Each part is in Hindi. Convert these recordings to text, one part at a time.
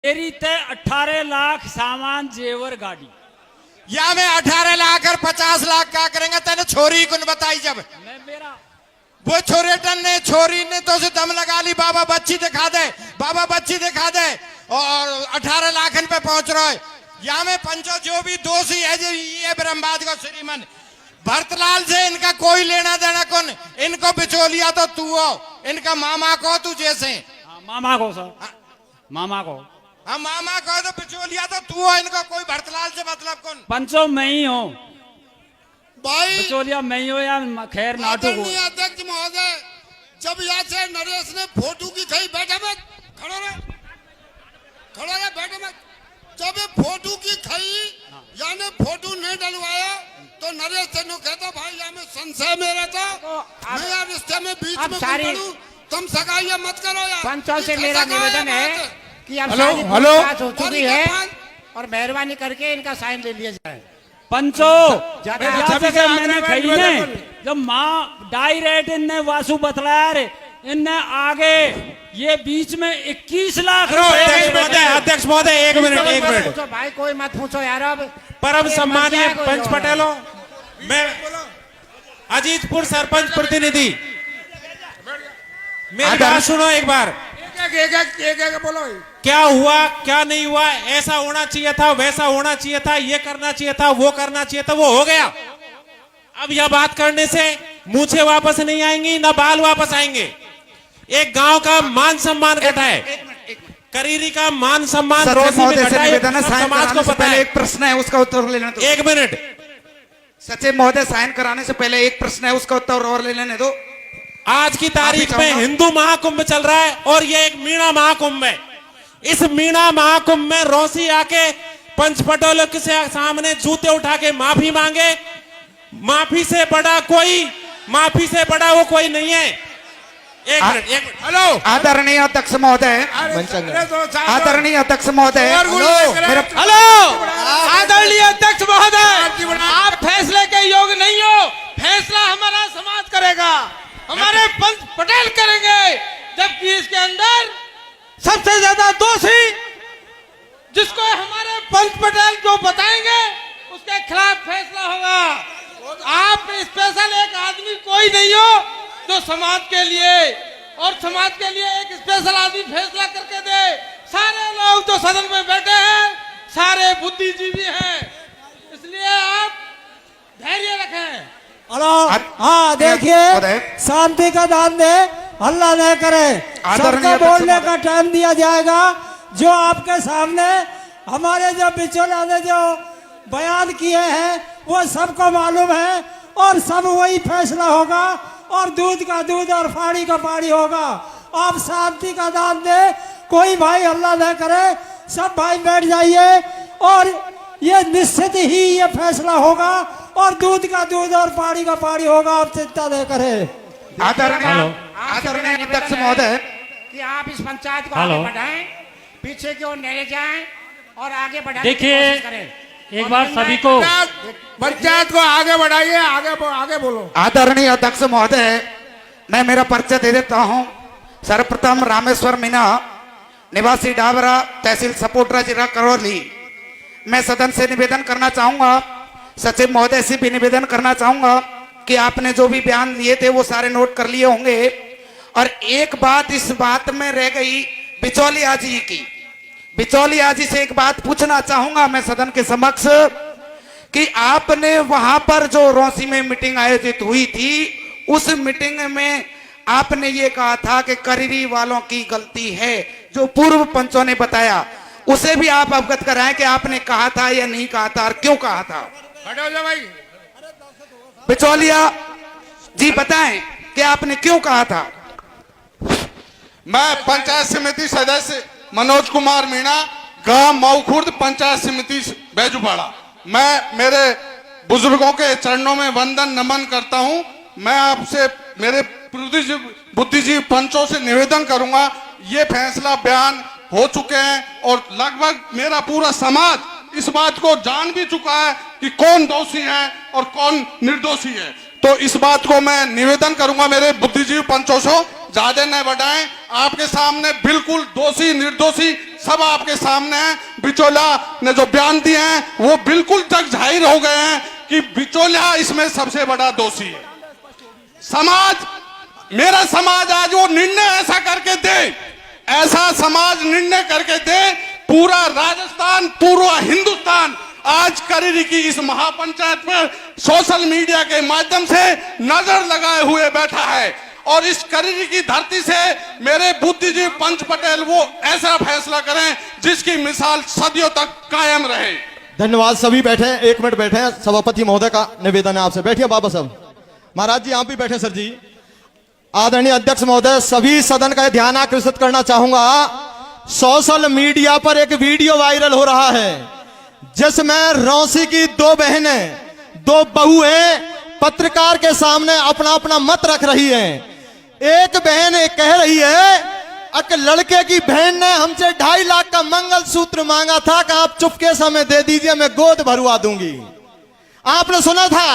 तेरी तय 18 लाख सामान जेवर गाड़ी या मैं 18 लाख और 50 लाख क्या करेंगे? तेने छोरी कौन बताई? जब मैं मेरा वो छोरेटन ने छोरी ने तो उसे दम लगा ली, बाबा बच्ची दिखा दे, बाबा बच्ची दिखा दे, और 18 लाख पे पहुंच रहा है। या में पंचो जो भी दोषी है जो ये ब्रह्मवाद को श्रीमन भरतलाल से इनका कोई लेना देना कौन? इनको बिचौलिया तो तू हो, इनका मामा को तू जैसे। मामा को सर, मामा को। हाँ मामा को तो बिचौलिया तो तू हो, इनको कोई भरतलाल से मतलब कौन? पंचो मैं ही हूँ भाई बिचौलिया, मैं ही हूँ या खैर नाटू को। अध्यक्ष महोदय, जब यहाँ से नरेश ने फोटो की खई, बैठे मत, खड़ो रहे, बैठे मत। जब ये फोटो की खई यानी फोटो नहीं डलवाया तो नरेश तेनू कहता भाई यहाँ में संशय में रहता, मैं यार रिश्ते में बीच में पड़ूं, तुम सगाई मत करो यार। पंचों से मेरा निवेदन है कि अब हेलो, शादी हेलो। बात हो चुकी है और मेहरबानी करके इनका साइन ले लिया जाए। पंचो ज्यादा मैंने कही ने जब माँ डायरेक्ट इनने वासु बतलाया रे, इनने आगे ये बीच में 21 लाख अध्यक्ष महोदय एक मिनट पूछो भाई, कोई मत पूछो यार। अब परम सम्मानीय पंच पटेलों, मैं अजीतपुर सरपंच प्रतिनिधि, मेरी बात सुनो एक बार। एक बोलो, क्या हुआ क्या नहीं हुआ, ऐसा होना चाहिए था, वैसा होना चाहिए था, ये करना चाहिए था, वो करना चाहिए था, वो हो गया। अब यह बात करने से मूछे वापस नहीं आएंगी, ना बाल वापस आएंगे। एक गांव का मान सम्मान घटा है, करीरी का मान सम्मान रोजी में घटा है, समाज को पता है। एक प्रश्न है उसका उत्तर ले लेना दो। एक मिनट, सचिव महोदय, साइन कराने से पहले एक प्रश्न है उसका उत्तर और ले लेने दो। आज की तारीख में हिंदू महाकुंभ चल रहा है और ये एक मीणा महाकुंभ है। इस मीणा महाकुंभ में रोसी आके पंच पटेलों के सामने जूते उठा के माफी मांगे। माफी से बड़ा वो कोई नहीं है। एक मिनट, हेलो, आदरणीय अध्यक्ष महोदय, आदरणीय अध्यक्ष महोदय, हेलो आदरणीय अध्यक्ष महोदय, आप फैसले के योग्य नहीं हो। फैसला हमारा समाज करेगा, हमारे पंच पटेल करेंगे, जबकि इसके अंदर सबसे ज्यादा दोषी जिसको हमारे पंच पटेल जो बताएंगे उसके खिलाफ फैसला होगा। आप स्पेशल एक आदमी कोई नहीं हो जो समाज के लिए एक स्पेशल आदमी फैसला करके दे। सारे लोग तो सदन में बैठे हैं, सारे बुद्धिजीवी हैं, इसलिए आप धैर्य रखें। हाँ देखिए, शांति का दान दे, हल्ला न करे, सबको बोलने का टाइम दिया जाएगा। जो आपके सामने हमारे जो बिचौलिया ने जो बयान किए हैं वो सबको मालूम है और सब वही फैसला होगा और दूध का दूध और फाड़ी का फाड़ी होगा। आप शांति का दान दे, कोई भाई हल्ला न करे, सब भाई बैठ जाइए और ये निश्चित ही ये फैसला होगा और दूध का दूध और पानी का पानी होगा। आप चिंता न करें। आदरणीय अध्यक्ष महोदय, कि आप इस पंचायत को आगे बढ़ाएं, पीछे की ओर नहीं जाएं और आगे बढ़ाने की देखिए, कोशिश करें। एक बार सभी को पंचायत को आगे बढ़ाइए, आगे बोलो। आदरणीय अध्यक्ष महोदय, मैं मेरा परिचय दे देता हूँ। सर्वप्रथम रामेश्वर मीना, निवासी डाबरा, तहसील सपोटरा, जिला करौली। मैं सदन से निवेदन करना चाहूंगा, सचिव महोदय से भी निवेदन करना चाहूंगा कि आपने जो भी बयान लिए थे वो सारे नोट कर लिए होंगे। और एक बात इस बात में रह गई बिचौलिया जी की। बिचौलिया जी से एक बात पूछना चाहूंगा मैं सदन के समक्ष कि आपने वहां पर जो रोसी में मीटिंग आयोजित हुई थी, उस मीटिंग में आपने ये कहा था कि करीरी वालों की गलती है, जो पूर्व पंचों ने बताया, उसे भी आप अवगत कराएं कि आपने कहा था या नहीं कहा था और क्यों कहा था। भाई बिचौलिया जी बताएं कि आपने क्यों कहा था। मैं पंचायत समिति सदस्य मनोज कुमार मीणा, गांव मऊखुर्द, पंचायत समिति बैजुपाड़ा। मैं मेरे बुजुर्गों के चरणों में वंदन नमन करता हूं। मैं आपसे मेरे बुद्धिजीवी पंचों से निवेदन करूंगा, ये फैसला बयान हो चुके हैं और लगभग मेरा पूरा समाज इस बात को जान भी चुका है कि कौन दोषी है और कौन निर्दोषी है। तो इस बात को मैं निवेदन करूंगा मेरे बुद्धिजीवी पंचों से, ज्यादा न बढ़ाएं। आपके सामने बिल्कुल दोषी निर्दोषी सब आपके सामने है। बिचौलिया ने जो बयान दिए हैं वो बिल्कुल तक जाहिर हो गए हैं कि बिचौलिया इसमें सबसे बड़ा दोषी है। समाज, मेरा समाज आज वो निर्णय ऐसा करके दे, ऐसा समाज निर्णय करके दे, पूरा राजस्थान, पूरा हिंदुस्तान आज करीरी की इस महापंचायत पर सोशल मीडिया के माध्यम से नजर लगाए हुए बैठा है। और इस करीरी की धरती से मेरे बुद्धिजीवी पंच पटेल वो ऐसा फैसला करें जिसकी मिसाल सदियों तक कायम रहे। धन्यवाद। सभी बैठे, 1 मिनट बैठे हैं। सभापति महोदय का निवेदन है आपसे। बैठिए बाबा साहब। महाराज जी आप भी बैठे। सर जी, आदरणीय अध्यक्ष महोदय, सभी सदन का ध्यान आकर्षित करना चाहूंगा। सोशल मीडिया पर एक वीडियो वायरल हो रहा है जिसमें रौसी की 2 बहनें, 2 बहुएं पत्रकार के सामने अपना अपना मत रख रही हैं। एक बहन कह रही है कि लड़के की बहन ने हमसे 2.5 लाख का मंगलसूत्र मांगा था कि आप चुपके समय दे दीजिए, मैं गोद भरवा दूंगी। आपने सुना था,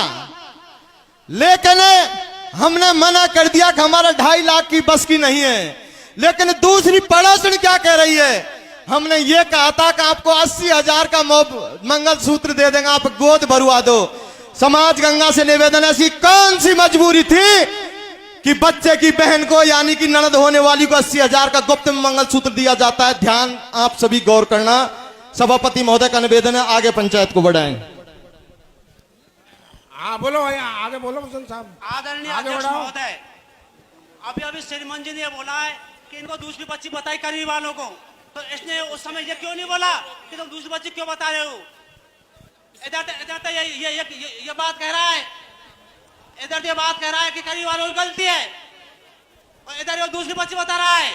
लेकिन हमने मना कर दिया कि हमारा 2.5 लाख की बस की नहीं है। लेकिन दूसरी पड़ोसन क्या कह रही है, हमने ये कहा था कि आपको 80,000 का मंगलसूत्र दे देंगे, आप गोद भरवा दो। समाज गंगा से निवेदन, ऐसी कौन सी मजबूरी थी कि बच्चे की बहन को यानी कि ननद होने वाली को 80,000 का गुप्त मंगलसूत्र दिया जाता है। ध्यान आप सभी गौर करना। सभापति महोदय का निवेदन है, आगे पंचायत को बढ़ाएं। हाँ बोलो, आगे बोलो साहब। आदरणीय अध्यक्ष महोदय, अभी श्रीमान जी ने बोला है कि इनको दूसरी बच्ची बताई करीब वालों को, तो इसने उस समय ये क्यों नहीं बोला कि तुम दूसरी बच्ची क्यों बता रहे हो? इधर ये बात कह रहा है, इधर ये बात कह रहा है कि करीब वालों की गलती है, और इधर ये दूसरी बच्ची बता रहा है।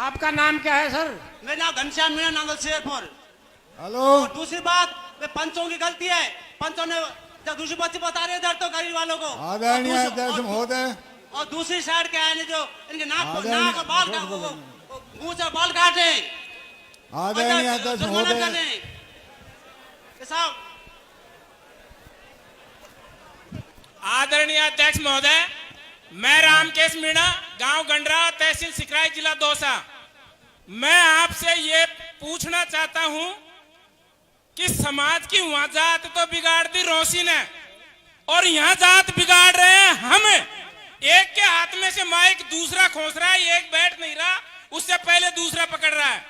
आपका नाम क्या है सर? मेरा नाम घनश्याम मीणा, नांगल शेरपुर। हेलो। और दूसरी बात, पंचों की गलती है। पंचों ने जब दूसरी बच्ची बता रहे इधर तो गरीब वालों को। आदरणीय अध्यक्ष महोदय, और दूसरी साइड क्या है, जो इनके नाक और बाल, मुंह से बाल काटे। आदरणीय अध्यक्ष महोदय, साहब। आदरणीय अध्यक्ष महोदय, मैं रामकेश मीणा, गांव गंडरा, तहसील सिकराई, जिला दौसा। मैं आपसे ये पूछना चाहता हूं कि समाज की वहां जात तो बिगाड़ दी रोशी ने, और यहां जात बिगाड़ रहे हैं हम। एक के हाथ में से माइक दूसरा खोस रहा है, एक बैठ नहीं रहा, उससे पहले दूसरा पकड़ रहा है।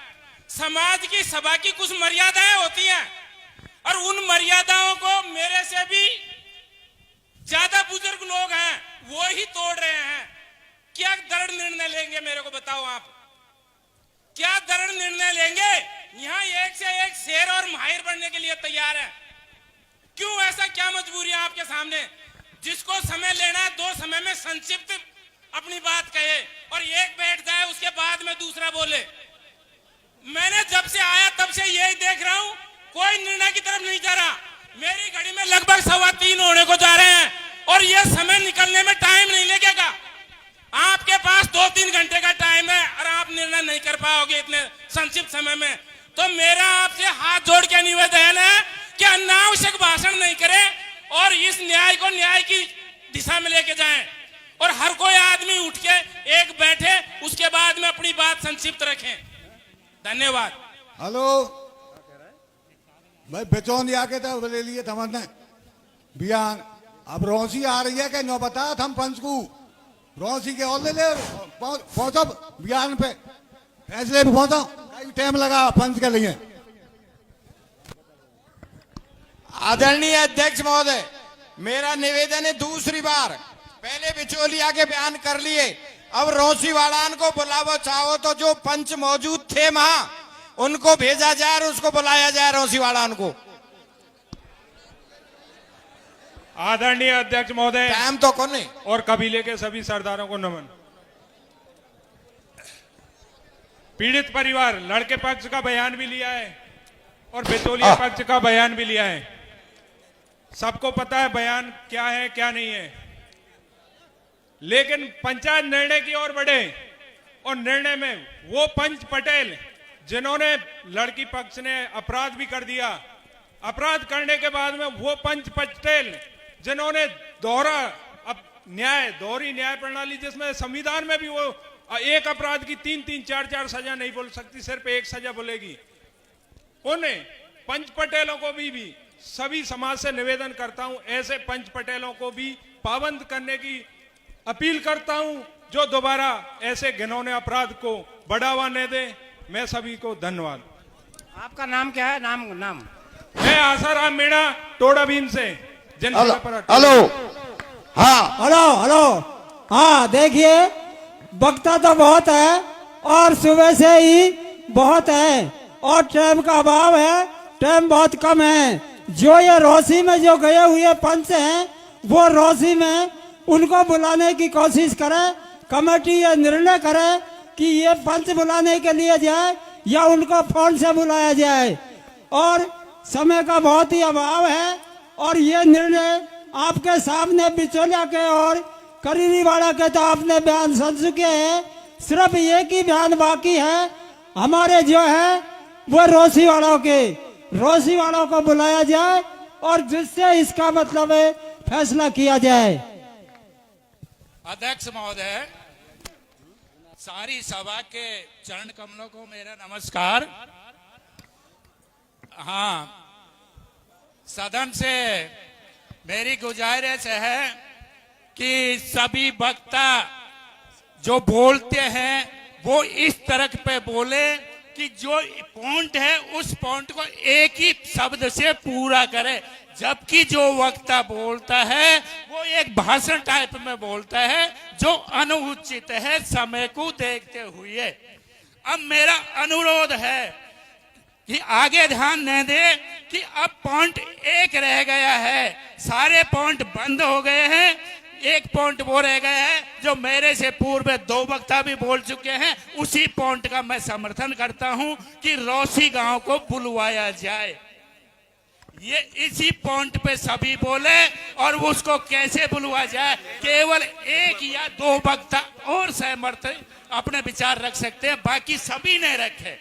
समाज की सभा की कुछ मर्यादाएं होती हैं, और उन मर्यादाओं को मेरे से भी ज्यादा बुजुर्ग लोग हैं वो ही तोड़ रहे हैं। क्या दृढ़ निर्णय लेंगे, मेरे को बताओ आप, क्या दृढ़ निर्णय लेंगे? यहाँ एक से एक शेर और माहिर बनने के लिए तैयार है। क्यों ऐसा, क्या मजबूरी है आपके सामने? जिसको समय लेना है 2 समय में संक्षिप्त अपनी बात कहे, और एक बैठ जाए उसके बाद में दूसरा बोले। मैंने जब से आया तब से यही देख रहा हूं, कोई निर्णय की तरफ नहीं जा रहा। मेरी घड़ी में लगभग 3:15 होने को जा रहे हैं, और यह समय निकलने में टाइम नहीं लगेगा। आपके पास 2-3 घंटे का टाइम है, और आप निर्णय नहीं कर पाओगे इतने संक्षिप्त समय में। तो मेरा आपसे हाथ जोड़ के निवेदन है कि अनावश्यक भाषण नहीं करें, और इस न्याय को न्याय की दिशा में लेके जाएं, और हर कोई आदमी उठ के एक बैठे, उसके बाद में अपनी बात संक्षिप्त रखें। धन्यवाद। हेलो भाई, बिचौलिया के तो ले लिए तमन्ने बयान। अब रौसी आ रही है कि न बता हम पंच को रौसी के और ले पहुंचो बयान पे, फैसले पे पहुंचो, टाइम लगा पंच के लिए। आदरणीय अध्यक्ष महोदय, मेरा निवेदन है दूसरी बार, पहले बिचौलिया के बयान कर लिए, अब रौसी वालान को बुलावो, चाहो तो जो पंच मौजूद थे वहां उनको भेजा जाए और उसको बुलाया जाए रौसी वालान को। आदरणीय अध्यक्ष महोदय, टाइम तो कौन है, और कबीले के सभी सरदारों को नमन। पीड़ित परिवार लड़के पक्ष का बयान भी लिया है और बिचौलिया पक्ष का बयान भी लिया है। सबको पता है बयान क्या है क्या नहीं है, लेकिन पंचायत निर्णय की ओर बढ़े, और निर्णय में वो पंच पटेल जिन्होंने लड़की पक्ष ने अपराध भी कर दिया, अपराध करने के बाद में वो पंच पटेल जिन्होंने दोहरा न्याय, दोहरी न्याय प्रणाली, जिसमें संविधान में भी वो एक अपराध की 3-3, 4-4 सजा नहीं बोल सकती, सिर्फ एक सजा बोलेगी। उन्हें पंच पटेलों को भी सभी समाज से निवेदन करता हूं, ऐसे पंच पटेलों को भी पाबंद करने की अपील करता हूं, जो दोबारा ऐसे घिनौने अपराध को बढ़ावा न दे। मैं सभी को धन्यवाद। आपका नाम क्या है? नाम मैं आसाराम मीणा, टोडा भीम से जनसेवा पर। हेलो, हाँ हेलो। हाँ देखिए, वक्ता तो बहुत है और सुबह से ही बहुत है और टाइम का अभाव है, टाइम बहुत कम है। जो ये रोसी में जो गए हुए पंच हैं, वो रोसी में उनको बुलाने की कोशिश करे, कमेटी ये निर्णय करे कि ये पंच बुलाने के लिए जाए या उनको फोन से बुलाया जाए, और समय का बहुत ही अभाव है। और ये निर्णय आपके सामने बिचौलिया के और करीरीवाड़ा के तो आपने बयान सुन चुके हैं, सिर्फ एक ही बयान बाकी है हमारे जो है वो रोसी वालों को बुलाया जाए और जिससे इसका मतलब है फैसला किया जाए। अध्यक्ष महोदय, सारी सभा के चरण कमलों को मेरा नमस्कार। हाँ, सदन से मेरी गुजारिश है कि सभी वक्ता जो बोलते हैं वो इस तरह पे बोले कि जो पॉइंट है उस पॉइंट को एक ही शब्द से पूरा करे, जबकि जो वक्ता बोलता है वो एक भाषण टाइप में बोलता है जो अनुचित है समय को देखते हुए। अब मेरा अनुरोध है कि आगे ध्यान न दे कि अब पॉइंट एक रह गया है, सारे पॉइंट बंद हो गए हैं, एक पॉइंट वो रह गया है जो मेरे से पूर्व 2 वक्ता भी बोल चुके हैं। उसी पॉइंट का मैं समर्थन करता हूं कि रोसी गांव को बुलवाया जाए। ये इसी पॉइंट पे सभी बोले और उसको कैसे बुलवाया जाए, केवल 1 या 2 वक्ता और सहमत अपने विचार रख सकते हैं, बाकी सभी ने रखे,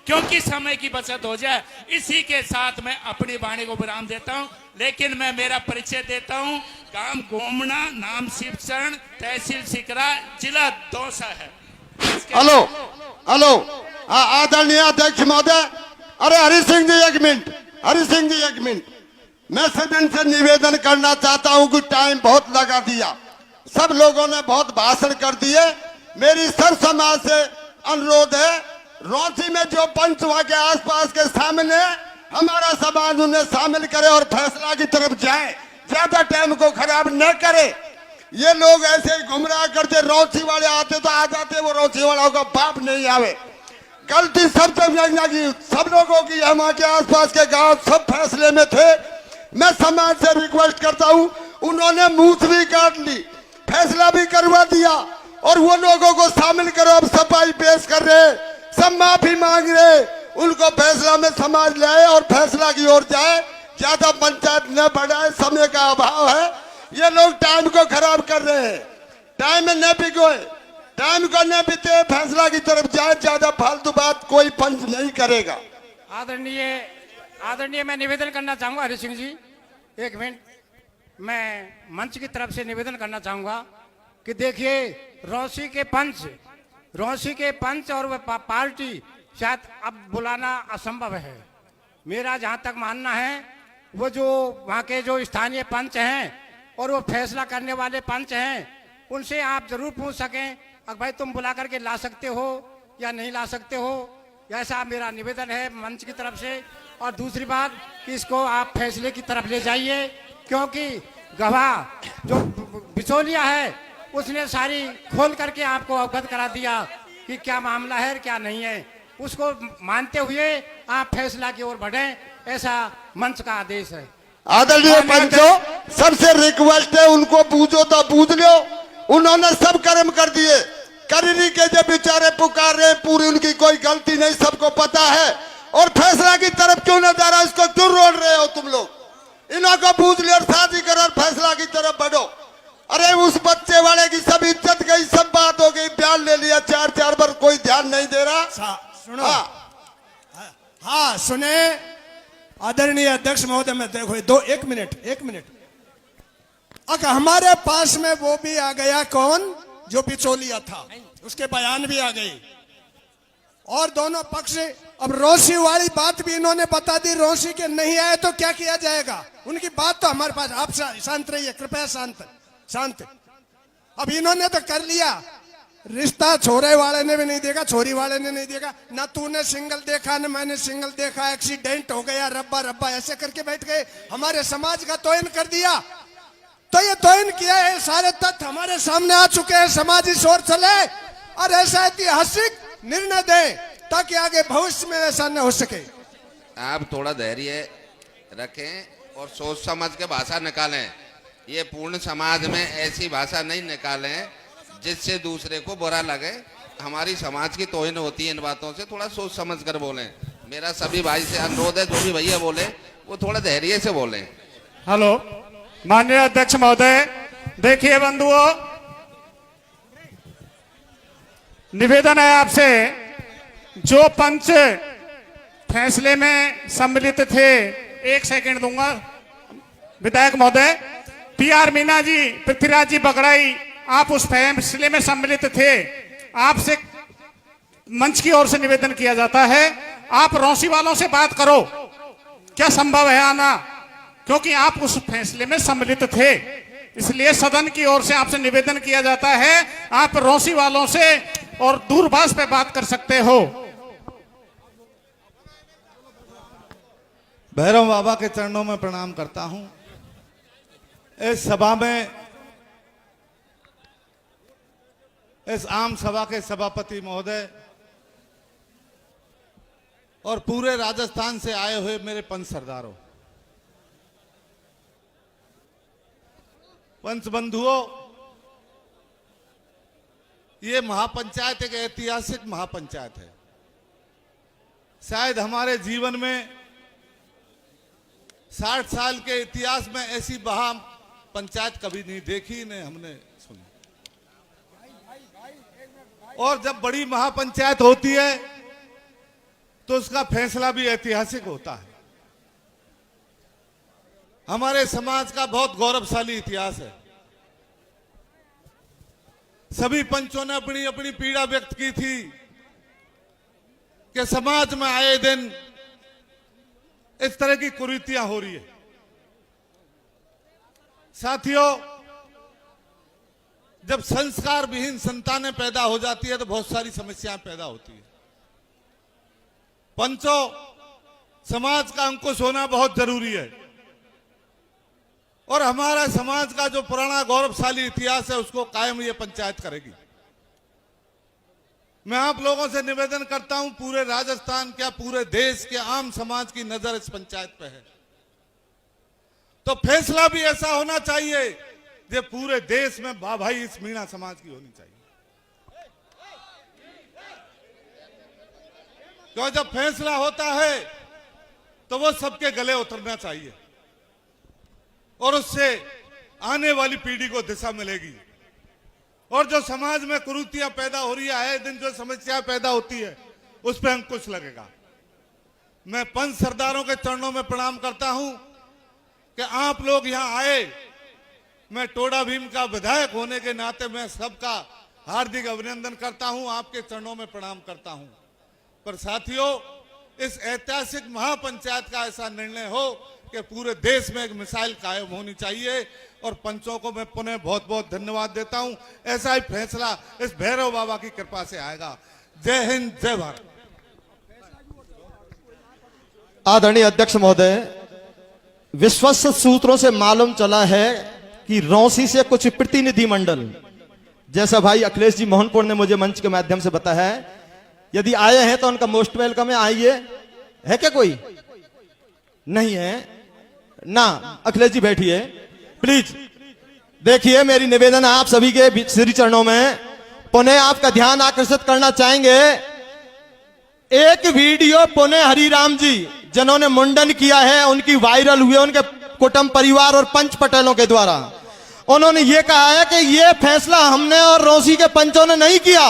क्योंकि समय की बचत हो जाए। इसी के साथ मैं अपनी वाणी को विराम देता हूं, लेकिन मैं मेरा परिचय देता हूं। गांव गोमना, नाम शिवचरण, तहसील सिकरा, जिला दौसा है। हेलो, आदरणीय अध्यक्ष महोदय, अरे हरि सिंह जी एक मिनट, मैं सदन से निवेदन करना चाहता हूं कि टाइम बहुत लगा दिया, सब लोगों ने बहुत भाषण कर दिए। मेरी सर समाज से अनुरोध है, रोसी में जो पंच वहां के आसपास के सामने हमारा समाज उन्हें शामिल करे और फैसला की तरफ जाए, ज्यादा टाइम को खराब न करे। ये लोग ऐसे ही गुमराह करते, रोसी वाले आते तो आ जाते, वो रोसी वालों का बाप नहीं आवे। गलती सब लोगों की, हमारे के आसपास के गांव सब फैसले में थे। मैं समाज से रिक्वेस्ट करता हूं, उन्होंने मूछ भी काट ली, फैसला भी करवा दिया और वो लोगों को शामिल करो। अब सफाई पेश कर रहे, सब माफी मांग रहे, उनको फैसला में समाज लाए और फैसला की ओर जाए, ज्यादा पंचायत न बढ़ाए, समय का अभाव है। ये लोग टाइम को खराब कर रहे हैं, टाइम न बिगोए, टाइम को न बीते, फैसला की तरफ जाए, ज्यादा फालतू बात कोई पंच नहीं करेगा। आदरणीय मैं निवेदन करना चाहूंगा, हरि सिंह जी एक मिनट, मैं मंच की तरफ से निवेदन करना चाहूंगा कि देखिए रोसी के पंच और वह पार्टी शायद अब बुलाना असंभव है। मेरा जहां तक मानना है, वो जो वहां के जो स्थानीय पंच हैं और वो फैसला करने वाले पंच हैं, उनसे आप जरूर पूछ सकें कि भाई तुम बुला करके ला सकते हो या नहीं ला सकते हो, ऐसा मेरा निवेदन है मंच की तरफ से। और दूसरी बात कि इसको आप फैसले की तरफ ले जाइए, क्योंकि गवाह जो बिचौलिया है उसने सारी खोल करके आपको अवगत करा दिया कि क्या मामला है क्या नहीं है। उसको मानते हुए आप फैसला की ओर बढ़ें, ऐसा मंच का आदेश है। आदरणीय पंचों, सबसे रिक्वेस्ट है, उनको पूछो तो पूछ लो, उन्होंने सब कर्म कर दिए। करीरी के जो बेचारे पुकार रहे, पूरी उनकी कोई गलती नहीं, सबको पता है। और फैसला की तरफ क्यों न जा रहा, इसको क्यों रोल रहे हो तुम लोग? इन्हों को पूछ लिया और शादी करो और फैसला की तरफ बढ़ो। अरे उस बच्चे वाले की सब इज्जत गई, सब बात हो गई, बयान ले लिया 4 बार, कोई ध्यान नहीं दे रहा। सुनो, हाँ सुने आदरणीय अध्यक्ष महोदय, मैं देखो एक मिनट अब हमारे पास में वो भी आ गया, कौन? जो बिचौलिया था, उसके बयान भी आ गए और दोनों पक्ष। अब रोशी वाली बात भी इन्होंने बता दी, रोशी के नहीं आए तो क्या किया जाएगा, उनकी बात तो हमारे पास। आप शांत रहिए, कृपया शांत। अब इन्होंने तो कर लिया, रिश्ता छोरे वाले ने भी नहीं देखा, छोरी वाले ने नहीं देखा, ना तूने सिंगल देखा ना मैंने सिंगल देखा, एक्सीडेंट हो गया, रब्बा ऐसे करके बैठ गए, हमारे समाज का तोयन कर दिया। तो ये तोयन किया है, सारे तथ्य हमारे सामने आ चुके हैं, समाज इस ओर चले और ऐसा ऐतिहासिक निर्णय दे ताकि आगे भविष्य में ऐसा न हो सके। आप थोड़ा धैर्य रखें और सोच समझ के भाषा निकालें। ये पूर्ण समाज में ऐसी भाषा नहीं निकालें जिससे दूसरे को बुरा लगे। हमारी समाज की तौहीन होती है इन बातों से, थोड़ा सोच समझ कर बोलें। मेरा सभी भाई से अनुरोध है, जो भी भैया बोले वो थोड़ा धैर्य से बोलें। हेलो माननीय अध्यक्ष महोदय, देखिए बंधुओं, निवेदन है आपसे, जो पंच फैसले में सम्मिलित थे, 1 सेकंड दूंगा विधायक महोदय, PR मीना जी, पृथ्वीराज जी बगड़ाई, आप उस फैसले में सम्मिलित थे। आपसे मंच की ओर से निवेदन किया जाता है, आप रौसी वालों से बात करो, क्या संभव है आना, क्योंकि आप उस फैसले में सम्मिलित थे। इसलिए सदन की ओर से आपसे निवेदन किया जाता है, आप रौसी वालों से और दूरभाष पे बात कर सकते हो। भैरव बाबा के चरणों में प्रणाम करता हूं। इस सभा में, इस आम सभा के सभापति महोदय और पूरे राजस्थान से आए हुए मेरे पंच सरदारों, पंच बंधुओं, ये महापंचायत एक ऐतिहासिक महापंचायत है। शायद हमारे जीवन में 60 साल के इतिहास में ऐसी महापंचायत कभी नहीं देखी, नहीं हमने सुनी। और जब बड़ी महापंचायत होती है तो उसका फैसला भी ऐतिहासिक होता है। हमारे समाज का बहुत गौरवशाली इतिहास है। सभी पंचों ने अपनी अपनी पीड़ा व्यक्त की थी कि समाज में आए दिन इस तरह की कुरीतियां हो रही है। साथियों, जब संस्कार विहीन संतानें पैदा हो जाती है तो बहुत सारी समस्याएं पैदा होती है। पंचों, समाज का अंकुश होना बहुत जरूरी है और हमारा समाज का जो पुराना गौरवशाली इतिहास है उसको कायम ये पंचायत करेगी। मैं आप लोगों से निवेदन करता हूं, पूरे राजस्थान, क्या पूरे देश के आम समाज की नजर इस पंचायत पे है, तो फैसला भी ऐसा होना चाहिए जो पूरे देश में भाई इस मीणा समाज की होनी चाहिए। क्यों, जब फैसला होता है तो वो सबके गले उतरना चाहिए और उससे आने वाली पीढ़ी को दिशा मिलेगी। और जो समाज में कुरीतियां पैदा हो रही है, दिन जो समस्या पैदा होती है, उस पर अंकुश लगेगा। मैं पंच सरदारों के चरणों में प्रणाम करता हूं कि आप लोग यहां आए। मैं टोडा भीम का विधायक होने के नाते मैं सबका हार्दिक अभिनंदन करता हूं, आपके चरणों में प्रणाम करता हूं। पर साथियों, इस ऐतिहासिक महापंचायत का ऐसा निर्णय हो कि पूरे देश में एक मिसाइल कायम होनी चाहिए और पंचों को मैं पुनः बहुत बहुत धन्यवाद देता हूं। ऐसा ही फैसला इस भैरव बाबा की कृपा से आएगा। जय हिंद, जय भारत। आदरणीय अध्यक्ष महोदय, विश्वस्त सूत्रों से मालूम चला है कि रौसी से कुछ प्रतिनिधि मंडल, जैसा भाई अखिलेश जी मोहनपुर ने मुझे मंच के माध्यम से बताया है, यदि आए हैं तो उनका मोस्ट वेलकम है। आइए। है क्या कोई? नहीं है ना? अखिलेश जी बैठिए प्लीज। देखिए, मेरी निवेदन है आप सभी के श्री चरणों में, पुनः आपका ध्यान आकर्षित करना चाहेंगे। एक वीडियो पुनः हरिराम जी जिन्होंने मुंडन किया है, उनकी वायरल हुई, उनके कुटुंब परिवार और पंच पटेलों के द्वारा। उन्होंने ये कहा है कि ये फैसला हमने और रौसी के पंचों ने नहीं किया,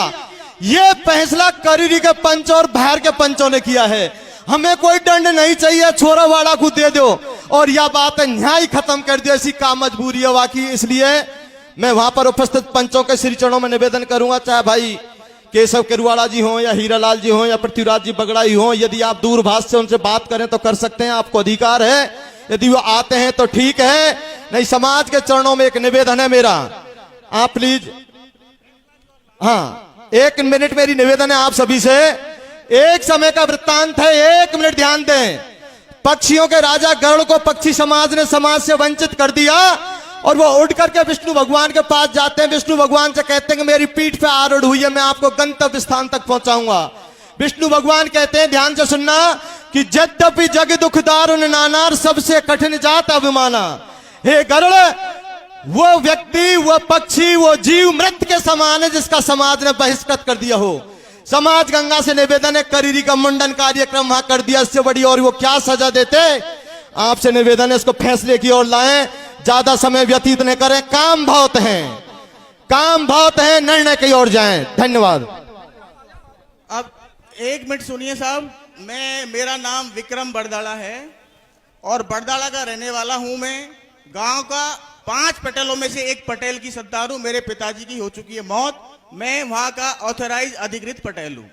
ये फैसला करीरी के पंच और भैर के पंचों ने किया है। हमें कोई दंड नहीं चाहिए, छोरावाड़ा को दे दो। और यह बात न्याय खत्म कर दिया, ऐसी का मजबूरी है वाकई। इसलिए मैं वहां पर उपस्थित पंचों के श्री चरणों में निवेदन करूंगा, चाहे भाई केशव केरुवाड़ा जी हों या हीरालाल जी हों या पृथ्वीराज जी बगड़ा ही हों, यदि आप दूरभाष से उनसे बात करें तो कर सकते हैं, आपको अधिकार है। यदि वो आते हैं तो ठीक है, नहीं समाज के चरणों में एक निवेदन है मेरा, आप प्लीज, हाँ 1 मिनट मेरी निवेदन है आप सभी से। एक समय का वृत्तांत है, 1 मिनट ध्यान दें। पक्षियों के राजा गरुड़ को पक्षी समाज ने समाज से वंचित कर दिया और वो उड़ करके विष्णु भगवान के पास जाते हैं। विष्णु भगवान से कहते हैं कि मेरी पीठ पे आरूढ़ हुई है, मैं आपको गंतव्य स्थान तक पहुंचाऊंगा। विष्णु भगवान कहते हैं, ध्यान से सुनना, कि यद्यपि जग दुख दारुण नानार, सबसे कठिन जात अभिमाना। हे गरुड़, वो व्यक्ति, वो पक्षी, वो जीव मृत के समान है जिसका समाज ने बहिष्कृत कर दिया हो। समाज गंगा से निवेदन है, करीरी का मुंडन कार्यक्रम वहां कर दिया, इससे बड़ी और वो क्या सजा देते। आपसे निवेदन है इसको फैसले की ओर लाएं, ज्यादा समय व्यतीत न करें, काम बहुत है, निर्णय की ओर जाएं। धन्यवाद। अब 1 मिनट सुनिए साहब, मेरा नाम विक्रम बरदाड़ा है और बरदाड़ा का रहने वाला हूं। मैं गांव का 5 पटेलों में से एक पटेल की सत्तार हूं। मेरे पिताजी की हो चुकी है मौत, मैं वहां का ऑथराइज अधिकृत पटेल हूं।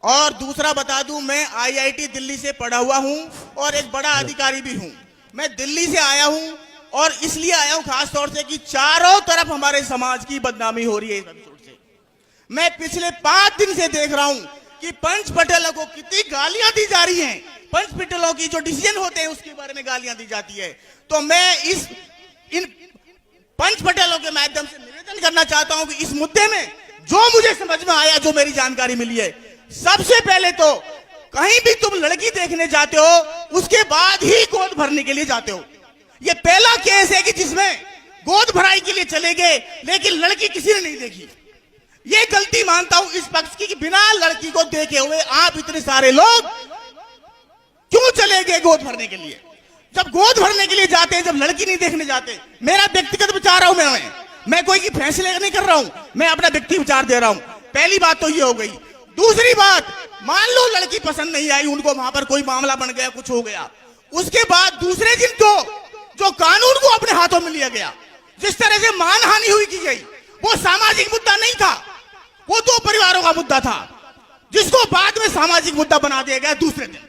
और दूसरा बता दूं, मैं IIT दिल्ली से पढ़ा हुआ हूं और एक बड़ा अधिकारी भी हूं। मैं दिल्ली से आया हूं और इसलिए आया हूं खास तौर से कि चारों तरफ हमारे समाज की बदनामी हो रही है। मैं पिछले 5 दिन से देख रहा हूं कि पंच पटेलों को कितनी गालियां दी जा रही हैं। पंच पटेलों की जो डिसीजन होते हैं उसके बारे में गालियां दी जाती है। तो मैं इन पंच पटेलों के माध्यम से निवेदन करना चाहता हूं कि इस मुद्दे में जो मुझे समझ में आया, जो मेरी जानकारी मिली है, सबसे पहले तो कहीं भी तुम लड़की देखने जाते हो उसके बाद ही गोद भरने के लिए जाते हो। ये पहला केस है कि जिसमें गोद भराई के लिए चले गए लेकिन लड़की किसी ने नहीं देखी। ये गलती मानता हूं इस पक्ष की कि बिना लड़की को देखे हुए आप इतने सारे लोग क्यों चले गए गोद भरने के लिए। जब गोद भरने के लिए जाते हैं, जब लड़की नहीं देखने जाते, मेरा व्यक्तिगत विचार हूं, मैं कोई की फैसले नहीं कर रहा हूं, मैं अपना व्यक्ति विचार दे रहा हूं। पहली बात तो ये हो गई। दूसरी बात, मान लो लड़की पसंद नहीं आई, उनको वहां पर कोई मामला बन गया, कुछ हो गया, उसके बाद दूसरे दिन तो जो कानून को अपने हाथों में लिया गया, जिस तरह से मानहानि हुई की गई, वो सामाजिक मुद्दा नहीं था, वो 2 परिवारों का मुद्दा था, जिसको बाद में सामाजिक मुद्दा बना दिया गया। दूसरे दिन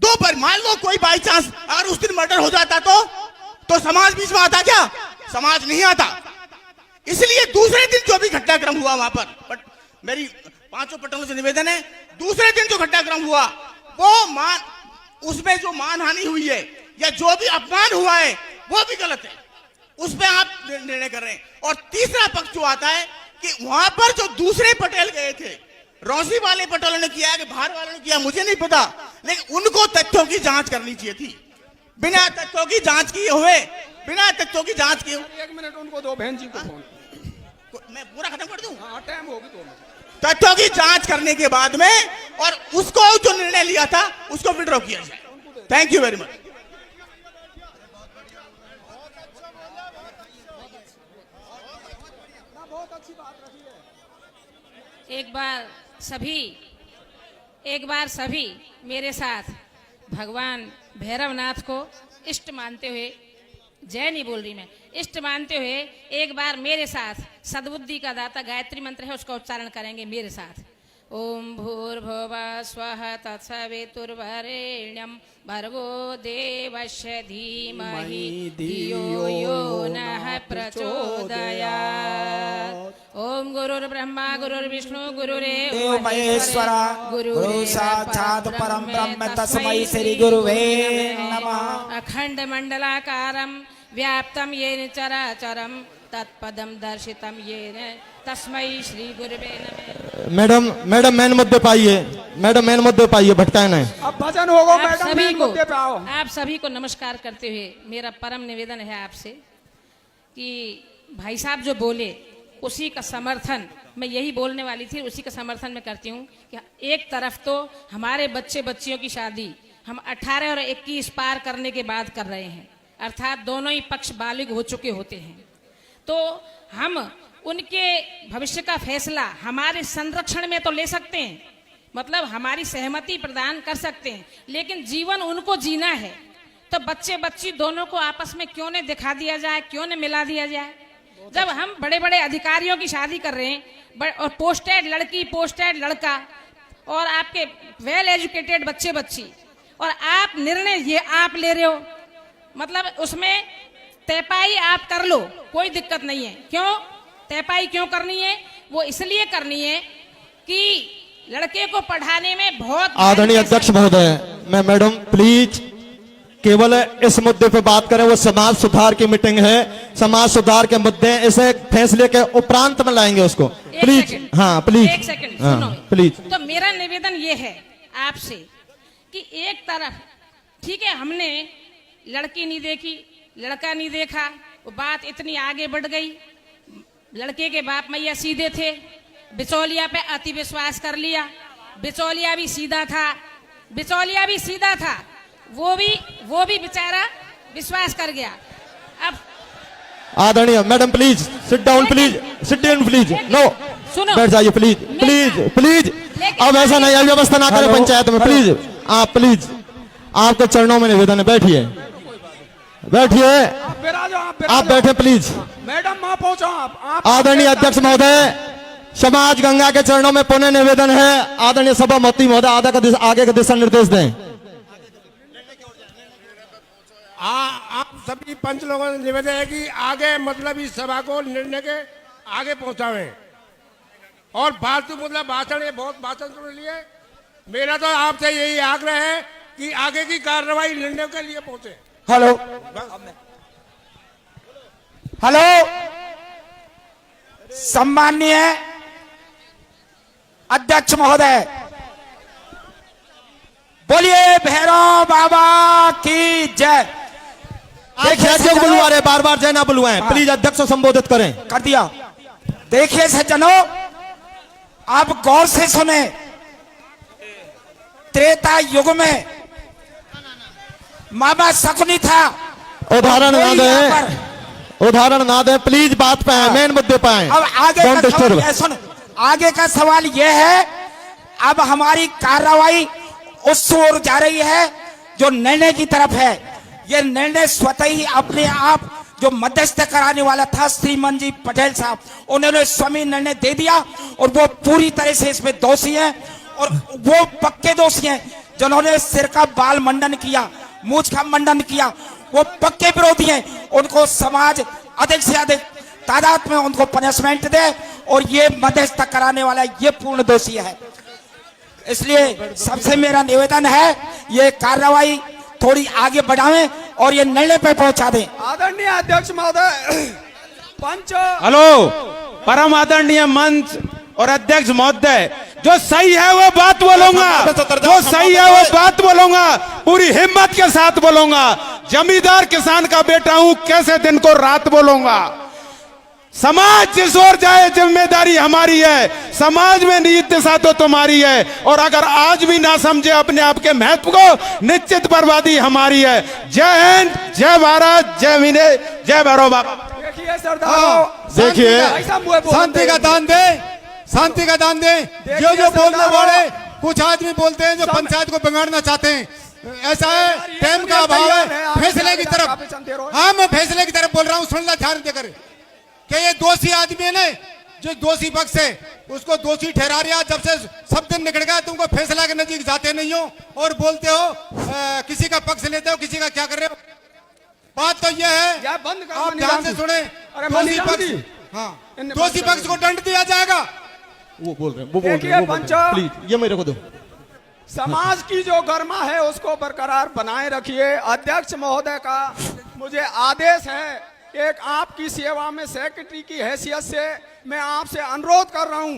2 पर मान लो कोई बाई चांस अगर उस दिन मर्डर हो जाता तो समाज बीच में आता क्या? समाज नहीं आता। इसलिए दूसरे दिन जो भी घटनाक्रम हुआ वहां पर, बट मेरी 5 पटेलों से निवेदन है, दूसरे दिन जो घटनाक्रम हुआ वो उसमें जो मानहानि हुई है या जो भी अपमान हुआ है वो भी गलत है, उस पर आप निर्णय कर रहे हैं। और तीसरा पक्ष जो आता है कि वहां पर जो दूसरे पटेल गए थे, रौसी वाले पटेलों ने किया कि बाहर वालों ने किया, मुझे नहीं पता, लेकिन उनको तथ्यों की जांच करनी चाहिए थी। बिना तथ्यों की जांच किए हुए, बिना तथ्यों की जांच किए, 1 मिनट उनको दो, बहन जी को फोन, मैं पूरा खत्म कर दूं। हाँ टाइम होगी 2 मिनट। तथ्यों की जांच करने के बाद में और उसको जो निर्णय लिया था उसको विड्रॉ किया जाए। Thank you very much. एक बार सभी मेरे साथ भगवान भैरवनाथ को इष्ट मानते हुए, जय नहीं बोल रही मैं, इष्ट मानते हुए एक बार मेरे साथ सद्बुद्धि का दाता गायत्री मंत्र है उसका उच्चारण करेंगे मेरे साथ। ओम भूर्भुवः स्वः तत्सवितुर्वरेण्यं भर्गो देवस्य धीमहि धियो यो नः प्रचोदयात्। ओम गुरुर्ब्रह्मा गुरुर्विष्णु गुरुरेव महेश्वरा गुरु साक्षात् परं ब्रह्म तस्मै श्री गुरुवे नमः। अखंड मंडलाकारं व्याप्तं येन चराचरं तत्पदं दर्शितं येन तस्मै श्री गुरुवे नमः। मैडम मेन मुद्दे पे आइए, मैडम मेन मुद्दे पे आइए, भटकाए नहीं। अब भजन होगा मैडम, मेन मुद्दे पे आओ। आप सभी को नमस्कार करते हुए मेरा परम निवेदन है आपसे कि भाई साहब जो बोले उसी का समर्थन मैं यही बोलने वाली थी, उसी का समर्थन मैं करती हूँ कि एक तरफ तो हमारे बच्चे बच्चियों की शादी हम 18 और 21 पार करने के बाद कर रहे हैं, अर्थात दोनों ही पक्ष बालिग हो चुके होते हैं, तो हम उनके भविष्य का फैसला हमारे संरक्षण में तो ले सकते हैं, मतलब हमारी सहमति प्रदान कर सकते हैं, लेकिन जीवन उनको जीना है। तो बच्चे बच्ची दोनों को आपस में क्यों नहीं दिखा दिया जाए, क्यों नहीं मिला दिया जाए? जब हम बड़े बड़े अधिकारियों की शादी कर रहे हैं और पोस्टेड लड़की पोस्टेड लड़का और आपके वेल एजुकेटेड बच्चे बच्ची, और आप निर्णय ये आप ले रहे हो, मतलब उसमें तयपाई आप कर लो, कोई दिक्कत नहीं है। क्यों तयपाई क्यों करनी है? वो इसलिए करनी है कि लड़के को पढ़ाने में बहुत आदरणीय अध्यक्ष महोदय, मैं मैडम प्लीज केवल इस मुद्दे पे बात करें। वो समाज सुधार की मीटिंग है, समाज सुधार के मुद्दे इसे फैसले के उपरांत में लाएंगे उसको। प्लीज हाँ प्लीज एक सेकंड हाँ, सुनो प्लीज। तो मेरा निवेदन ये है आपसे कि एक तरफ ठीक है हमने लड़की नहीं देखी, लड़का नहीं देखा, वो बात इतनी आगे बढ़ गई, लड़के के बाप मैया सीधे थे, बिचौलिया पे अति विश्वास कर लिया, बिचौलिया भी सीधा था, बिचौलिया भी सीधा था, वो भी बेचारा विश्वास कर गया। अब आदरणीय madam please sit down, please sit down please, no सुनो बैठ जाइए प्लीज प्लीज प्लीज। अब ऐसा नहीं, अव्यवस्था ना करें पंचायत में प्लीज। आप प्लीज, आपके चरणों में निवेदन है, बैठिए बैठिए, आप बैठे प्लीज। मैडम वहां पहुंचो आप आदरणीय अध्यक्ष महोदय, समाज गंगा के चरणों में पुनः निवेदन है। आदरणीय सभापति महोदय आगे का दिशा निर्देश दें। आप सभी पंच लोगों से निवेदन है कि आगे मतलब इस सभा को निर्णय के आगे पहुंचावें, और फालतू मतलब भाषण, ये बहुत भाषण सुन लिए। मेरा तो आपसे यही आग्रह है कि आगे की कार्रवाई निर्णय के लिए पहुंचे। हेलो हेलो, सम्माननीय अध्यक्ष महोदय, बोलिए भैरव बाबा की जय। देखिए अध्यक्ष बुलवा रहे, बार बार जय ना बुलवाएं, प्लीज अध्यक्ष को संबोधित करें। कर दिया। देखिए सज्जनों, आप गौर से सुने, त्रेता युग में मामा शकुनी था। उदाहरण ना दें, उदाहरण ना दें, प्लीज बात पे आए, मेन मुद्दे पे आए। अब आगे का सवाल यह है, अब हमारी कार्रवाई उस ओर जा रही है जो निर्णय की तरफ है। यह निर्णय स्वतः ही अपने आप जो मध्यस्थ कराने वाला था श्रीमान जी पटेल साहब, उन्होंने स्वयं निर्णय दे दिया, और वो पूरी तरह से इसमें दोषी हैं, और वो पक्के दोषी हैं। जिन्होंने सिर का बाल मंडन किया, मूछ का मंडन किया, वो पक्के विरोधी हैं। उनको समाज अधिक से अधिक तादाद में उनको पनिशमेंट दे, और ये मध्यस्थ कराने वाला ये पूर्ण दोषी है। इसलिए सबसे मेरा निवेदन है, ये कार्रवाई थोड़ी आगे बढ़ावें और ये निर्णय पे पहुंचा दें। आदरणीय अध्यक्ष महोदय, पंच हेलो, परम आदरणीय मंच और अध्यक्ष महोदय, जो सही है वो बात बोलूंगा, जो सही है वो बात बोलूंगा, पूरी हिम्मत के साथ बोलूंगा। जमींदार किसान का बेटा हूं, कैसे दिन को रात बोलूंगा। समाज जिस ओर जाए जिम्मेदारी हमारी है, समाज में नीति दिशा तो तुम्हारी है, और अगर आज भी ना समझे अपने आप के महत्व को, निश्चित बर्बादी हमारी है। जय हिंद, जय भारत, जय विनय, जय भैरव बाबा। देखिए सरदारों, देखिए शांति का दान दे, शांति का दान दे। जो बोलने वाले कुछ आदमी बोलते हैं जो पंचायत को बिगाड़ना चाहते हैं, ऐसा है, टाइम का अभाव है। फैसले की तरफ, हाँ मैं फैसले की तरफ बोल रहा हूँ, सुनना ध्यान देकर कि ये दोषी आदमी है ना, जो दोषी पक्ष है उसको दोषी ठहरा रहा। जब से सब दिन निकल गया, तुमको फैसला के नजदीक जाते नहीं हो और बोलते हो किसी का पक्ष लेते हो, किसी का क्या कर रहे हो। बात तो ये है, आप ध्यान से सुने, दोषी पक्ष, हाँ दोषी पक्ष को दंड दिया जाएगा। वो बोल रहे हैं, वो बोल रहे हैं, प्लीज ये मेरे को दो। समाज की जो गरिमा है उसको बरकरार बनाए रखिए। अध्यक्ष महोदय का मुझे आदेश है, एक आपकी सेवा में सेक्रेटरी की हैसियत से मैं आपसे अनुरोध कर रहा हूं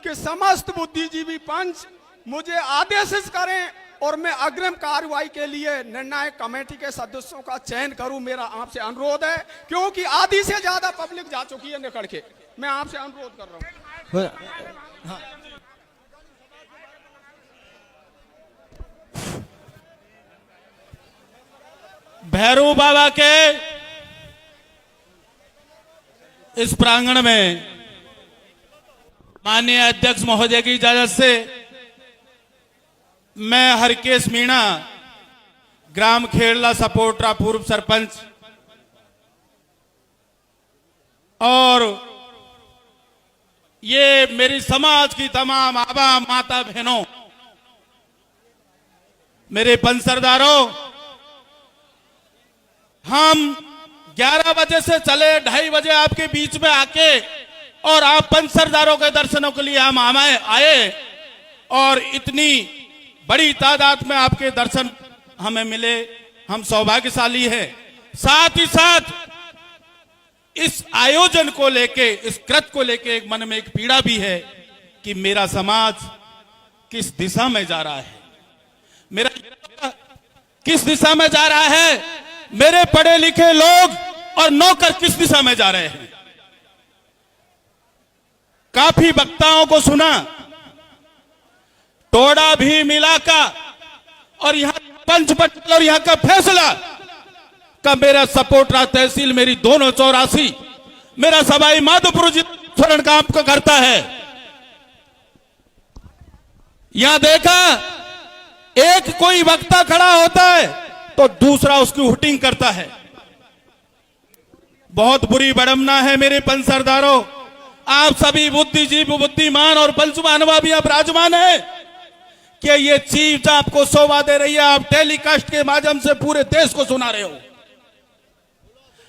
कि समस्त बुद्धिजीवी पंच मुझे आदेशित करें, और मैं अग्रिम कार्रवाई के लिए निर्णायक कमेटी के सदस्यों का चयन करूं। मेरा आपसे अनुरोध है, क्योंकि आधी से ज्यादा पब्लिक जा चुकी है निकल के। मैं आपसे अनुरोध कर रहा हूं। भैरव बाबा के इस प्रांगण में माननीय अध्यक्ष महोदय की इजाजत से मैं हरकेश मीणा ग्राम खेड़ला सपोटरा पूर्व सरपंच और ये मेरी समाज की तमाम आबा माता बहनों, मेरे पंच सरदारों, हम 11 बजे से चले 2:30 बजे आपके बीच में आके और आप पंच सरदारों के दर्शनों के लिए हम आए और इतनी बड़ी तादाद में आपके दर्शन हमें मिले, हम सौभाग्यशाली हैं। साथ ही साथ इस आयोजन को लेके, इस कृत को लेके एक मन में एक पीड़ा भी है कि मेरा समाज किस दिशा में जा रहा है, मेरा किस दिशा में जा रहा है, मेरे पढ़े लिखे लोग और नौकर किस दिशा में जा रहे हैं। काफी वक्ताओं को सुना, टोड़ा भी मिला का और यहां पंच पटेल और यहां का फैसला का मेरा सपोटरा तहसील, मेरी दोनों 84, मेरा सवाई माधोपुर स्वर्ण काम को करता है। यहां देखा एक कोई वक्ता खड़ा होता है तो दूसरा उसकी हुटिंग करता है। बहुत बुरी बड़मना है मेरे पंच सरदारों, आप सभी बुद्धिजीवी, बुद्धिमान और पंच महानुभाव भी आप विराजमान है कि ये चीफ आपको शोभा दे रही है, आप टेलीकास्ट के माध्यम से पूरे देश को सुना रहे हो,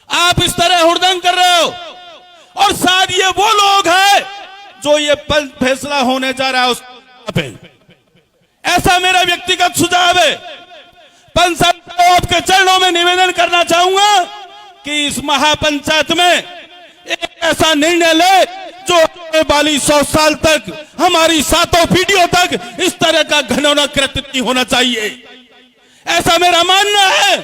आप इस तरह हुड़दंग कर रहे हो। और शायद ये वो लोग हैं जो ये फैसला होने जा रहा है उस पे, ऐसा मेरा व्यक्तिगत सुझाव है। पंच सरदारों, आपके चरणों में निवेदन करना चाहूंगा कि इस महापंचायत में एक ऐसा निर्णय ले जो आने वाली 100 साल तक, हमारी 7 पीढ़ियों तक इस तरह का घिनौना कृत्य नहीं होना चाहिए, ऐसा मेरा मानना है।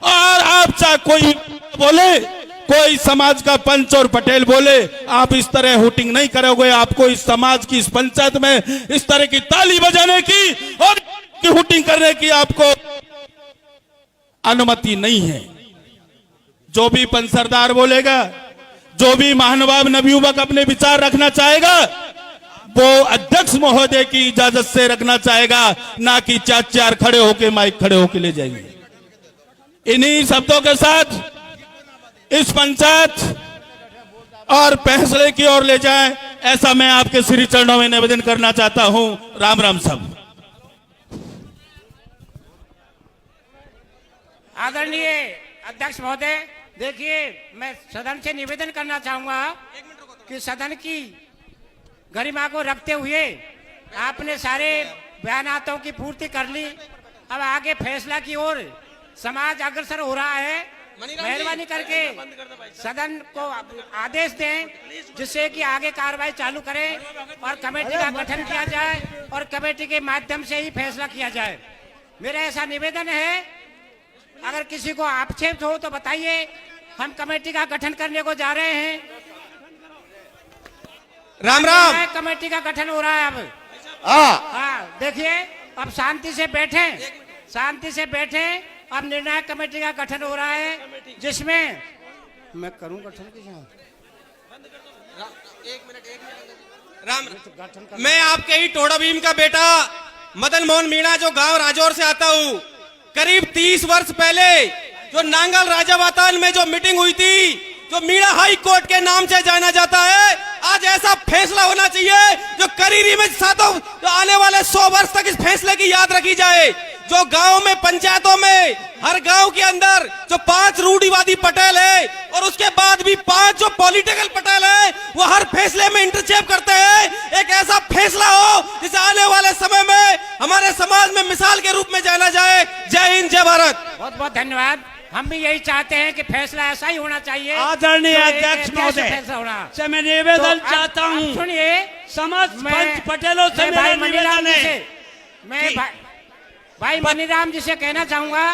और आप चाहे कोई बोले, कोई समाज का पंच और पटेल बोले, आप इस तरह हुटिंग नहीं करोगे। आपको इस समाज की, इस पंचायत में इस तरह की ताली बजाने की और हुटिंग करने की आपको अनुमति नहीं है। जो भी पंच सरदार बोलेगा, जो भी महानुभाव नवयुवक अपने विचार रखना चाहेगा, वो अध्यक्ष महोदय की इजाजत से रखना चाहेगा, ना कि 4 खड़े होके माइक खड़े होके ले जाएंगे। इन्हीं शब्दों के साथ इस पंचायत और फैसले की ओर ले जाएं, ऐसा मैं आपके श्री चरणों में निवेदन करना चाहता हूं। राम राम सब। आदरणीय अध्यक्ष महोदय, देखिए, मैं सदन से निवेदन करना चाहूंगा कि सदन की गरिमा को रखते हुए आपने सारे बयानातों की पूर्ति कर ली। अब आगे फैसला की ओर समाज अग्रसर हो रहा है। मेहरबानी करके सदन को आदेश दें जिससे कि आगे कार्रवाई चालू करें और कमेटी का गठन किया जाए और कमेटी के माध्यम से ही फैसला किया जाए। मेरा ऐसा निवेदन है, अगर किसी को आक्षेप हो तो बताइए, हम कमेटी का गठन करने को जा रहे हैं। राम राम। कमेटी का गठन हो रहा है अब। हाँ, देखिए, अब शांति से बैठें, शांति से बैठें। अब निर्णायक कमेटी का गठन हो रहा है जिसमें मैं करूं गठन राम, मैं आपके ही टोड़ा भीम का बेटा मदन मोहन मीणा, जो गांव राजौर से आता हूं। करीब 30 वर्ष पहले जो नांगल राजावातान में जो मीटिंग हुई थी, जो मीणा हाई कोर्ट के नाम से जाना जाता है, आज ऐसा फैसला होना चाहिए जो करीरी में जो आने वाले 100 वर्ष तक इस फैसले की याद रखी जाए। जो गांव में, पंचायतों में, हर गांव के अंदर जो 5 रूढ़िवादी पटेल है और उसके बाद भी 5 जो पॉलिटिकल पटेल है, वो हर फैसले में इंटरचेप करते हैं। एक ऐसा फैसला हो जिसे आने वाले समय में हमारे समाज में मिसाल के रूप में जाना जाए। जय हिंद, जय भारत। बहुत बहुत धन्यवाद। हम भी यही चाहते हैं कि फैसला ऐसा ही होना चाहिए। आदरणीय अध्यक्ष महोदय से मैं निवेदन चाहता हूं, सुनिए, समस्त पंच पटेलों से मेरा निवेदन है, मैं भाई मनीराम जी से कहना चाहूंगा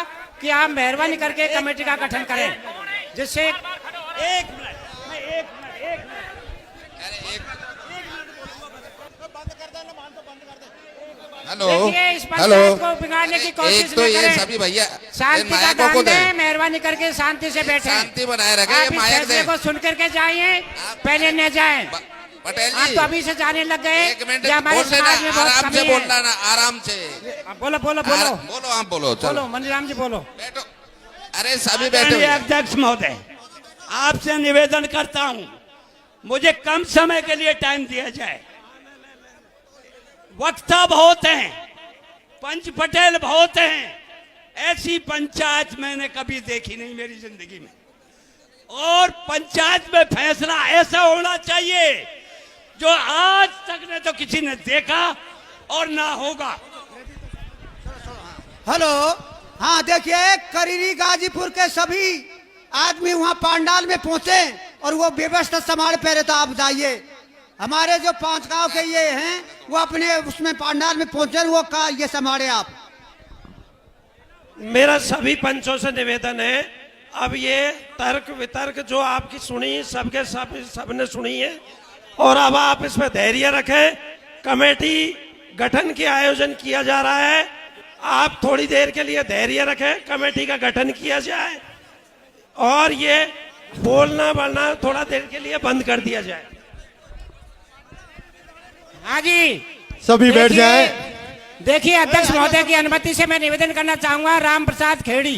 कि आप मेहरबानी करके कमेटी का गठन करें, जिससे हेलो इस पंचायत को बिगाड़ने की कोशिश एक तो ये सभी भैया शांति का दान दें, मेहरबानी करके शांति से बैठे, शांति बनाए रखें, आप इस फैसले को सुन करके जाइए, पहले न जाएं। पटेल आप जी तो अभी से जाने लग गए। एक मिनट ये हमारे बोल लेना, समाज में बहुत आराम से कमी है। बोलना ना, आराम से बोलो बोलो बोलो बोलो, आप बोलो, चलो बोलो मनीराम जी बोलो। बैठो। अरे सभी बैठो। आदरणीय अध्यक्ष महोदय, आपसे निवेदन करता हूं, मुझे कम समय के लिए टाइम दिया जाए। वक्ता बहुत हैं, पंच पटेल बहुत हैं, ऐसी पंचायत मैंने कभी देखी नहीं मेरी जिंदगी में। और पंचायत में फैसला ऐसा होना चाहिए जो आज तक ने तो किसी ने देखा और ना होगा। हेलो, हाँ देखिए, करीरी गाजीपुर के सभी आदमी वहाँ पंडाल में पहुंचे और वो व्यवस्था संभाल पा रहे, तो आप जाइए। हमारे जो 5 गांव के ये हैं वो अपने उसमें पंडाल में पहुंचे, वो का ये संभाले आप। मेरा सभी पंचों से निवेदन है, अब ये तर्क वितर्क जो आपकी सुनी सबके सबने सुनी है, और अब आप इसमें धैर्य रखें। कमेटी गठन के आयोजन किया जा रहा है, आप थोड़ी देर के लिए धैर्य रखें, कमेटी का गठन किया जाए और ये बोलना बोलना थोड़ा देर के लिए बंद कर दिया जाए। हाँ जी, सभी बैठ जाएं। देखिए अध्यक्ष महोदय की अनुमति से मैं निवेदन करना चाहूंगा। राम प्रसाद खेड़ी,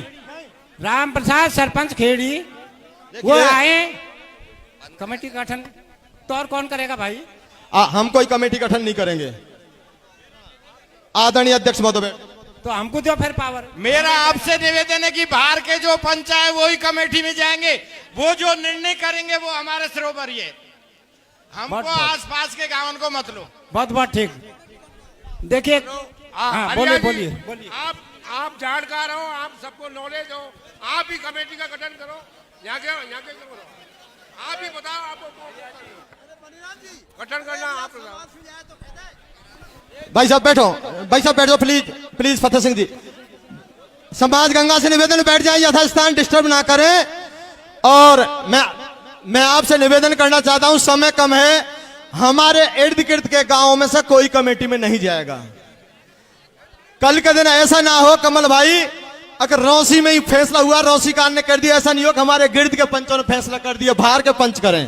राम प्रसाद सरपंच खेड़ी, वो आए। कमेटी गठन तो और कौन करेगा भाई? हम कोई कमेटी गठन नहीं करेंगे। आदरणीय अध्यक्ष महोदय, तो हमको दो फिर पावर। मेरा आपसे निवेदन है कि बाहर के जो पंच है वो ही कमेटी में जाएंगे, वो जो निर्णय करेंगे वो हमारे सिरों पर ही है। हमको आसपास के गांव को मत लो। बहुत बहुत ठीक। देखिए हाँ, बोलिए बोलिए बोलिए। आप जानकार हो, आप सबको नॉलेज हो, आप ही कमेटी का गठन करो। यहाँ के करो, आप ही बताओ आपको गठन करना। आप भाई साहब बैठो, भाई साहब बैठो प्लीज, प्लीज फतेह सिंह जी। समाज गंगा से निवेदन, बैठ जाए, यथास्थान डिस्टर्ब ना करें। और मैं आपसे निवेदन करना चाहता हूं, समय कम है, हमारे इर्द गिर्द के गांवों में से कोई कमेटी में नहीं जाएगा। कल के दिन ऐसा ना हो कमल भाई, अगर रौसी में ही फैसला हुआ, रौसी कान ने कर दिया, ऐसा नहीं हो कि हमारे गिर्द के पंचों ने फैसला कर दिया, बाहर के पंच करें।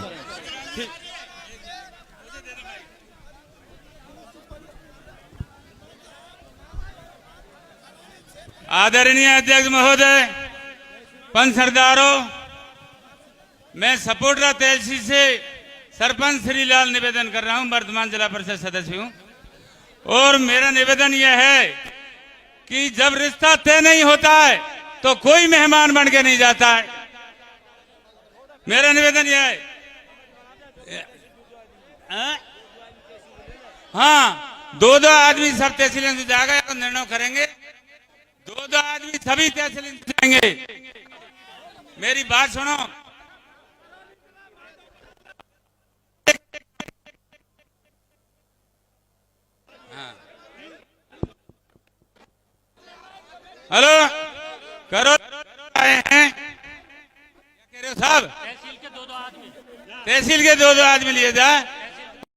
आदरणीय अध्यक्ष महोदय, पंच सरदारों, मैं सपोटरा तहसील से सरपंच श्रीलाल निवेदन कर रहा हूं, वर्तमान जिला परिषद सदस्य हूं। और मेरा निवेदन यह है कि जब रिश्ता तय नहीं होता है तो कोई मेहमान बन के नहीं जाता है। मेरा निवेदन यह है, हाँ, 2-2 आदमी सब तहसील से जाएगा तो निर्णय करेंगे, 2-2 आदमी सभी तहसील से जाएंगे। मेरी बात सुनो, हेलो करो, आए हैं क्या कह रहे हो साहब? तहसील के 2-2 आदमी लिए जाए।